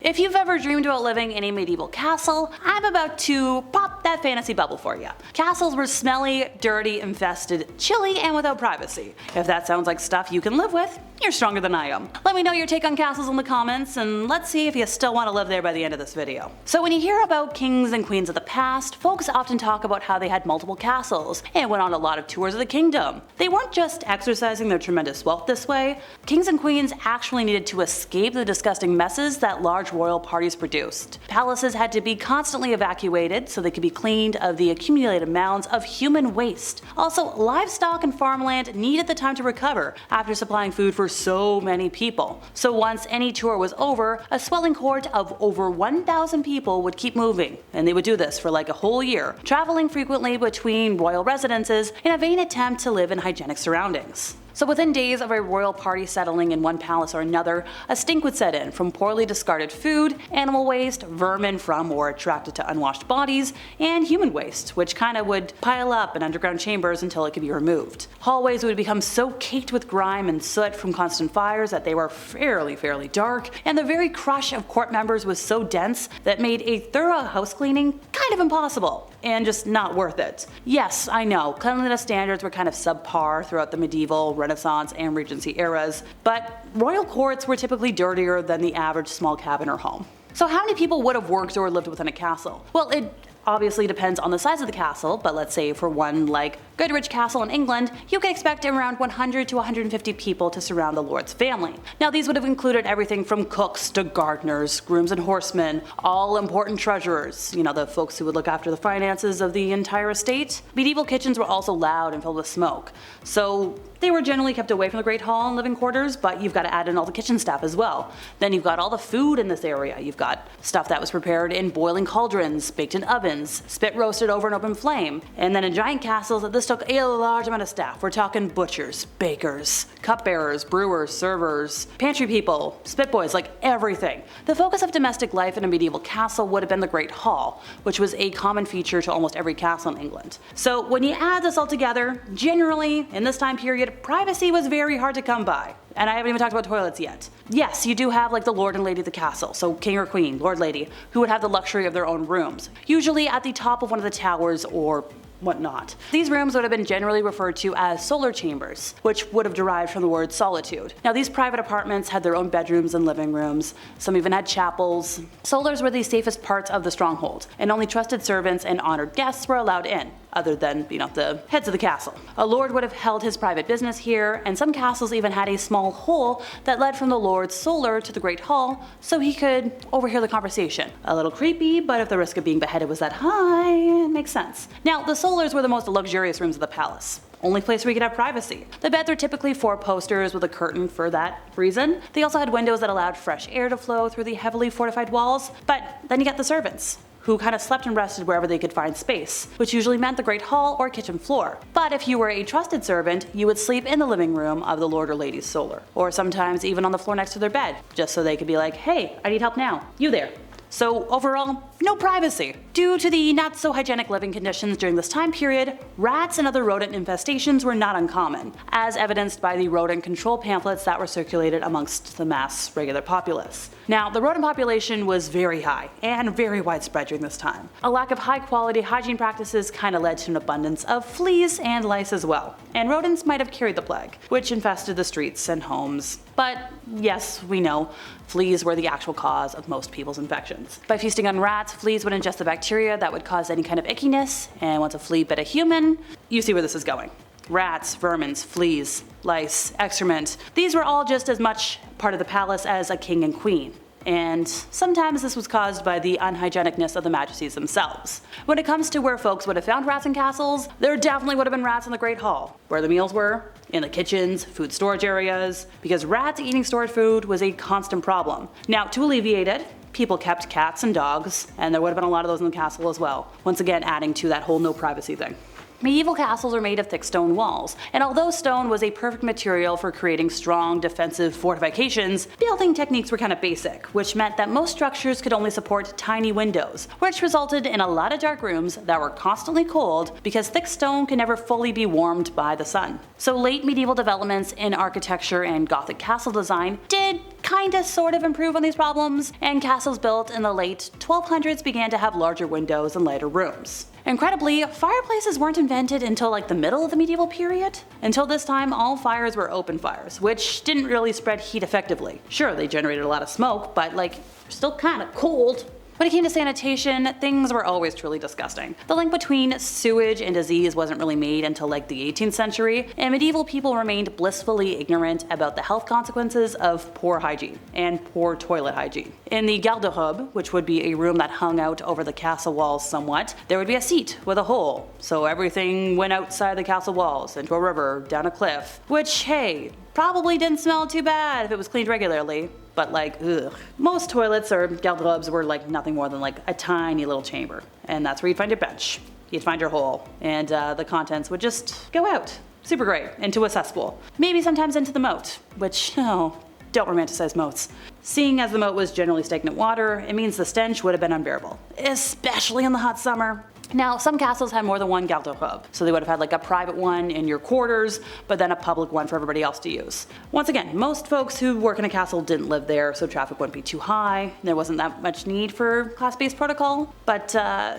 If you've ever dreamed about living in a medieval castle, I'm about to pop that fantasy bubble for you. Castles were smelly, dirty, infested, chilly, and without privacy. If that sounds like stuff you can live with, you're stronger than I am. Let me know your take on castles in the comments, and let's see if you still want to live there by the end of this video. So when you hear about kings and queens of the past, folks often talk about how they had multiple castles and went on a lot of tours of the kingdom. They weren't just exercising their tremendous wealth this way. Kings and queens actually needed to escape the disgusting messes that large royal parties produced. Palaces had to be constantly evacuated so they could be cleaned of the accumulated mounds of human waste. Also, livestock and farmland needed the time to recover after supplying food for so many people. So once any tour was over, a swelling cohort of over 1,000 people would keep moving, and they would do this for like a whole year, traveling frequently between royal residences in a vain attempt to live in hygienic surroundings. So within days of a royal party settling in one palace or another, a stink would set in from poorly discarded food, animal waste, vermin from or attracted to unwashed bodies, and human waste, which kinda would pile up in underground chambers until it could be removed. Hallways would become so caked with grime and soot from constant fires that they were fairly dark, and the very crush of court members was so dense that made a thorough house cleaning kind of impossible, and just not worth it. Yes, I know, cleanliness standards were kind of subpar throughout the medieval, Renaissance, and Regency eras, but royal courts were typically dirtier than the average small cabin or home. So how many people would have worked or lived within a castle? Well, it obviously depends on the size of the castle, but let's say for one like Goodrich Castle in England, you can expect around 100 to 150 people to surround the lord's family. Now these would have included everything from cooks to gardeners, grooms and horsemen, all important treasurers, you know, the folks who would look after the finances of the entire estate. Medieval kitchens were also loud and filled with smoke, so they were generally kept away from the Great Hall and living quarters, but you've got to add in all the kitchen staff as well. Then you've got all the food in this area. You've got stuff that was prepared in boiling cauldrons, baked in ovens, spit roasted over an open flame. And then in giant castles, this took a large amount of staff. We're talking butchers, bakers, cupbearers, brewers, servers, pantry people, spit boys, like everything. The focus of domestic life in a medieval castle would have been the Great Hall, which was a common feature to almost every castle in England. So when you add this all together, generally, in this time period, privacy was very hard to come by. And I haven't even talked about toilets yet. Yes, you do have like the lord and lady of the castle, so king or queen, lord, lady, who would have the luxury of their own rooms, usually at the top of one of the towers or whatnot. These rooms would have been generally referred to as solar chambers, which would have derived from the word solitude. Now these private apartments had their own bedrooms and living rooms, some even had chapels. Solars were the safest parts of the stronghold, and only trusted servants and honored guests were allowed in, other than, you know, the heads of the castle. A lord would have held his private business here, and some castles even had a small hole that led from the lord's solar to the Great Hall so he could overhear the conversation. A little creepy, but if the risk of being beheaded was that high, it makes sense. Now, the solars were the most luxurious rooms of the palace. Only place where you could have privacy. The beds were typically 4 posters with a curtain for that reason. They also had windows that allowed fresh air to flow through the heavily fortified walls, but then you got the servants, who kind of slept and rested wherever they could find space, which usually meant the great hall or kitchen floor. But if you were a trusted servant, you would sleep in the living room of the lord or lady's solar, or sometimes even on the floor next to their bed, just so they could be like, hey, I need help now, you there. So overall, no privacy. Due to the not so hygienic living conditions during this time period, rats and other rodent infestations were not uncommon, as evidenced by the rodent control pamphlets that were circulated amongst the mass regular populace. Now, the rodent population was very high and very widespread during this time. A lack of high quality hygiene practices kind of led to an abundance of fleas and lice as well, and rodents might have carried the plague, which infested the streets and homes. But yes, we know, fleas were the actual cause of most people's infections. By feasting on rats, fleas would ingest the bacteria that would cause any kind of ickiness, and once a flea bit a human, you see where this is going. Rats, vermins, fleas, lice, excrement, these were all just as much part of the palace as a king and queen. And sometimes this was caused by the unhygienicness of the majesties themselves. When it comes to where folks would have found rats in castles, there definitely would have been rats in the Great Hall, where the meals were, in the kitchens, food storage areas, because rats eating stored food was a constant problem. Now, to alleviate it, people kept cats and dogs, and there would have been a lot of those in the castle as well, once again adding to that whole no privacy thing. Medieval castles are made of thick stone walls, and although stone was a perfect material for creating strong defensive fortifications, building techniques were kind of basic, which meant that most structures could only support tiny windows, which resulted in a lot of dark rooms that were constantly cold because thick stone could never fully be warmed by the sun. So late medieval developments in architecture and Gothic castle design did kinda sort of improve on these problems, and castles built in the late 1200s began to have larger windows and lighter rooms. Incredibly, fireplaces weren't invented until like the middle of the medieval period. Until this time, all fires were open fires, which didn't really spread heat effectively. Sure, they generated a lot of smoke, but like, still kinda cold. When it came to sanitation, things were always truly disgusting. The link between sewage and disease wasn't really made until like the 18th century, and medieval people remained blissfully ignorant about the health consequences of poor hygiene and poor toilet hygiene. In the garde-robe, which would be a room that hung out over the castle walls somewhat, there would be a seat with a hole, so everything went outside the castle walls, into a river, down a cliff, which, hey, probably didn't smell too bad if it was cleaned regularly. But like, ugh. Most toilets or garde-robes were like nothing more than like a tiny little chamber. And that's where you'd find your bench. You'd find your hole. And the contents would just go out. Super great. Into a cesspool. Maybe sometimes into the moat. Which, oh, don't romanticize moats. Seeing as the moat was generally stagnant water, it means the stench would have been unbearable. Especially in the hot summer. Now, some castles had more than one garde-robe, so they would have had like a private one in your quarters, but then a public one for everybody else to use. Once again, most folks who work in a castle didn't live there, so traffic wouldn't be too high. There wasn't that much need for class-based protocol, but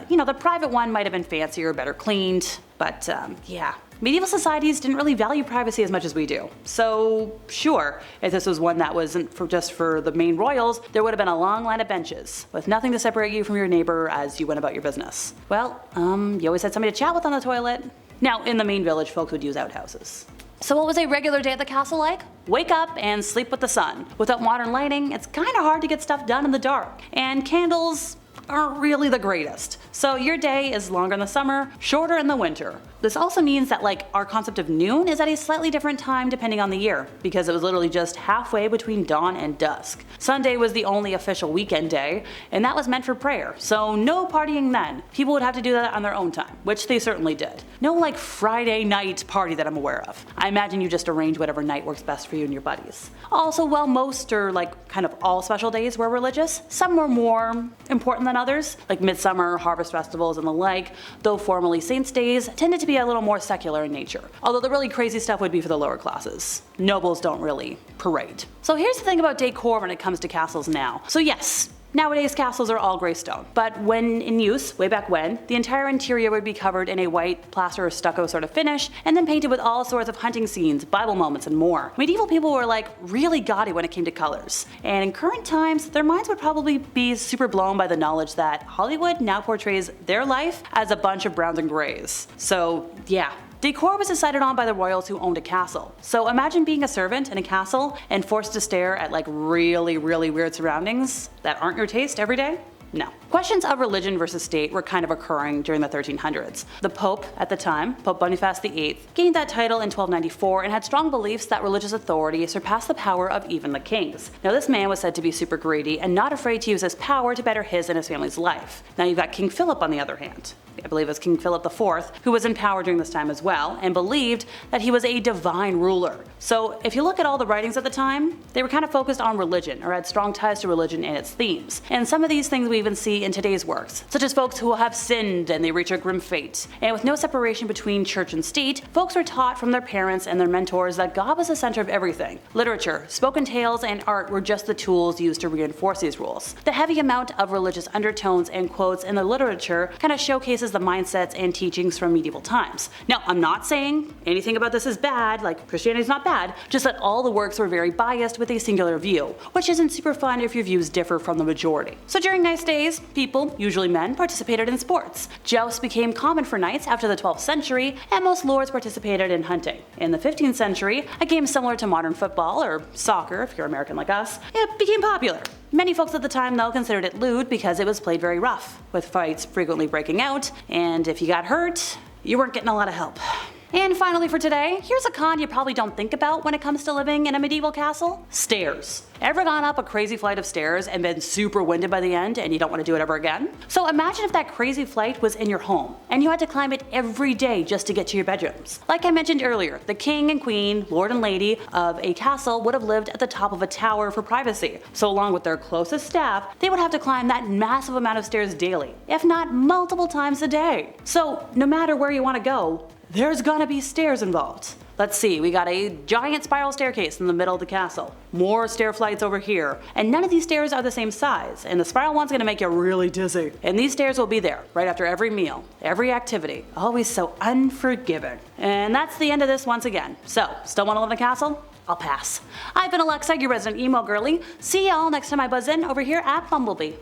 you know, the private one might have been fancier, better cleaned, but yeah. Medieval societies didn't really value privacy as much as we do. So sure, if this was one that wasn't just for the main royals, there would have been a long line of benches, with nothing to separate you from your neighbor as you went about your business. Well, you always had somebody to chat with on the toilet. Now, in the main village, folks would use outhouses. So what was a regular day at the castle like? Wake up and sleep with the sun. Without modern lighting, it's kinda hard to get stuff done in the dark. And candles aren't really the greatest. So your day is longer in the summer, shorter in the winter. This also means that like our concept of noon is at a slightly different time depending on the year, because it was literally just halfway between dawn and dusk. Sunday was the only official weekend day, and that was meant for prayer, so no partying then. People would have to do that on their own time, which they certainly did. No like Friday night party that I'm aware of. I imagine you just arrange whatever night works best for you and your buddies. Also, while most or like kind of all special days were religious, some were more important than others, like midsummer, harvest festivals, and the like, though formally saints' days tended to be a little more secular in nature. Although the really crazy stuff would be for the lower classes. Nobles don't really parade. So here's the thing about decor when it comes to castles now. So yes, nowadays castles are all gray stone, but when in use, way back when, the entire interior would be covered in a white plaster or stucco sort of finish, and then painted with all sorts of hunting scenes, Bible moments, and more. Medieval people were like really gaudy when it came to colors, and in current times, their minds would probably be super blown by the knowledge that Hollywood now portrays their life as a bunch of browns and grays. So yeah. Decor was decided on by the royals who owned a castle. So imagine being a servant in a castle and forced to stare at like really weird surroundings that aren't your taste every day? No. Questions of religion versus state were kind of occurring during the 1300s. The Pope at the time, Pope Boniface VIII, gained that title in 1294 and had strong beliefs that religious authority surpassed the power of even the kings. Now this man was said to be super greedy and not afraid to use his power to better his and his family's life. Now you've got King Philip on the other hand. I believe it was King Philip IV, who was in power during this time as well, and believed that he was a divine ruler. So if you look at all the writings at the time, they were kind of focused on religion, or had strong ties to religion and its themes. And some of these things we even see in today's works, such as folks who have sinned and they reach a grim fate. And with no separation between church and state, folks were taught from their parents and their mentors that God was the center of everything. Literature, spoken tales, and art were just the tools used to reinforce these rules. The heavy amount of religious undertones and quotes in the literature kind of showcases the mindsets and teachings from medieval times. Now, I'm not saying anything about this is bad, like Christianity's not bad, just that all the works were very biased with a singular view, which isn't super fun if your views differ from the majority. So during nice days, people, usually men, participated in sports. Jousts became common for knights after the 12th century, and most lords participated in hunting. In the 15th century, a game similar to modern football, or soccer if you're American like us, it became popular. Many folks at the time though considered it lewd because it was played very rough, with fights frequently breaking out, and if you got hurt, you weren't getting a lot of help. And finally for today, here's a con you probably don't think about when it comes to living in a medieval castle: stairs. Ever gone up a crazy flight of stairs and been super winded by the end and you don't want to do it ever again? So imagine if that crazy flight was in your home and you had to climb it every day just to get to your bedrooms. Like I mentioned earlier, the king and queen, lord and lady of a castle would have lived at the top of a tower for privacy. So along with their closest staff, they would have to climb that massive amount of stairs daily, if not multiple times a day. So no matter where you want to go, there's gonna be stairs involved. Let's see, we got a giant spiral staircase in the middle of the castle. More stair flights over here. And none of these stairs are the same size. And the spiral one's gonna make you really dizzy. And these stairs will be there right after every meal, every activity. Always so unforgiving. And that's the end of this once again. So, still wanna live in the castle? I'll pass. I've been Alexa, your resident emo girly. See y'all next time I buzz in over here at Bumblebee.